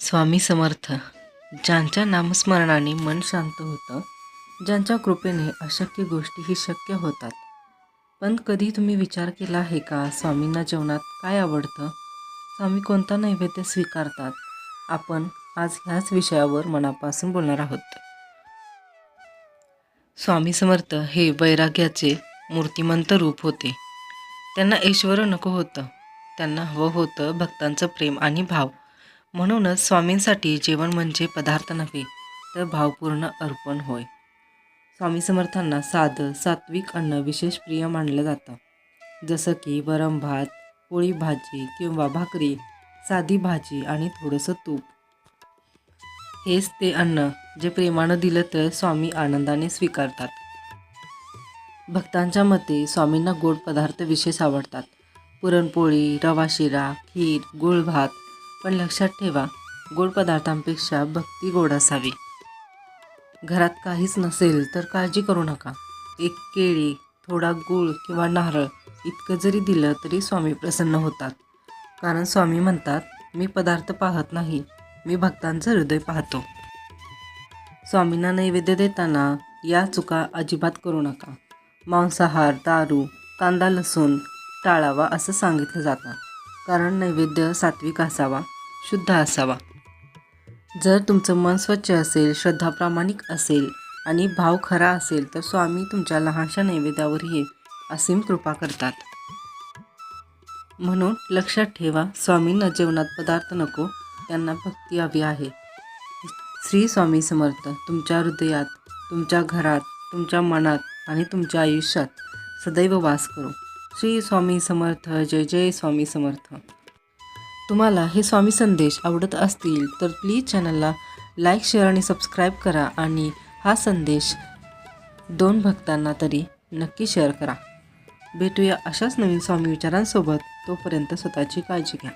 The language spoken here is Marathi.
स्वामी समर्थ. ज्यांच्या नामस्मरणाने मन शांत होतं, ज्यांच्या कृपेने अशक्य गोष्टीही शक्य होतात. पण कधी तुम्ही विचार केला आहे का, स्वामींना जेवणात काय आवडतं? स्वामी कोणता नैवेद्य स्वीकारतात? आपण आज ह्याच विषयावर मनापासून बोलणार आहोत. स्वामी समर्थ हे वैराग्याचे मूर्तिमंत रूप होते. त्यांना ऐश्वर नको होतं, त्यांना हवं होतं भक्तांचं प्रेम आणि भाव. म्हणूनच स्वामींसाठी जेवण म्हणजे पदार्थ नव्हे, तर भावपूर्ण अर्पण होय. स्वामी समर्थांना साधं सात्विक अन्न विशेष प्रिय मानलं जातं. जसं की वरण भात, पोळी भाजी किंवा भाकरी, साधी भाजी आणि थोडंसं तूप. हेच ते अन्न जे प्रेमानं दिलं तर स्वामी आनंदाने स्वीकारतात. भक्तांच्या मते स्वामींना गोड पदार्थ विशेष आवडतात. पुरणपोळी, रवा शिरा, खीर, गुळ भात. पण लक्षात ठेवा, गोड पदार्थांपेक्षा भक्ती गोड असावी. घरात काहीच नसेल तर काळजी करू नका. एक केळी, थोडा गूळ किंवा नारळ इतकं जरी दिलं तरी स्वामी प्रसन्न होतात. कारण स्वामी म्हणतात, मी पदार्थ पाहत नाही, मी भक्तांचं हृदय पाहतो. स्वामींना नैवेद्य देताना या चुका अजिबात करू नका. मांसाहार, दारू, कांदा लसूण टाळावा असं सांगितलं जातं. कारण नैवेद्य सात्विक असावा, शुद्ध असावा. जर तुमचं मन स्वच्छ असेल, श्रद्धा प्रामाणिक असेल आणि भाव खरा असेल तर स्वामी तुमच्या लहानशा नैवेद्यावरही असीम कृपा करतात. म्हणून लक्षात ठेवा, स्वामींना जेवणात पदार्थ नको, त्यांना भक्ती हवी आहे. श्री स्वामी समर्थ तुमच्या हृदयात, तुमच्या घरात, तुमच्या मनात आणि तुमच्या आयुष्यात सदैव वास करो. श्री स्वामी समर्थ. जय जय स्वामी समर्थ. तुम्हाला हे स्वामी संदेश आवडत असतील तर प्लीज चॅनलला लाईक, शेअर आणि सबस्क्राईब करा आणि हा संदेश 2 भक्तांना तरी नक्की शेअर करा. भेटूया अशाच नवीन स्वामी विचारांसोबत. तोपर्यंत स्वतःची काळजी घ्या.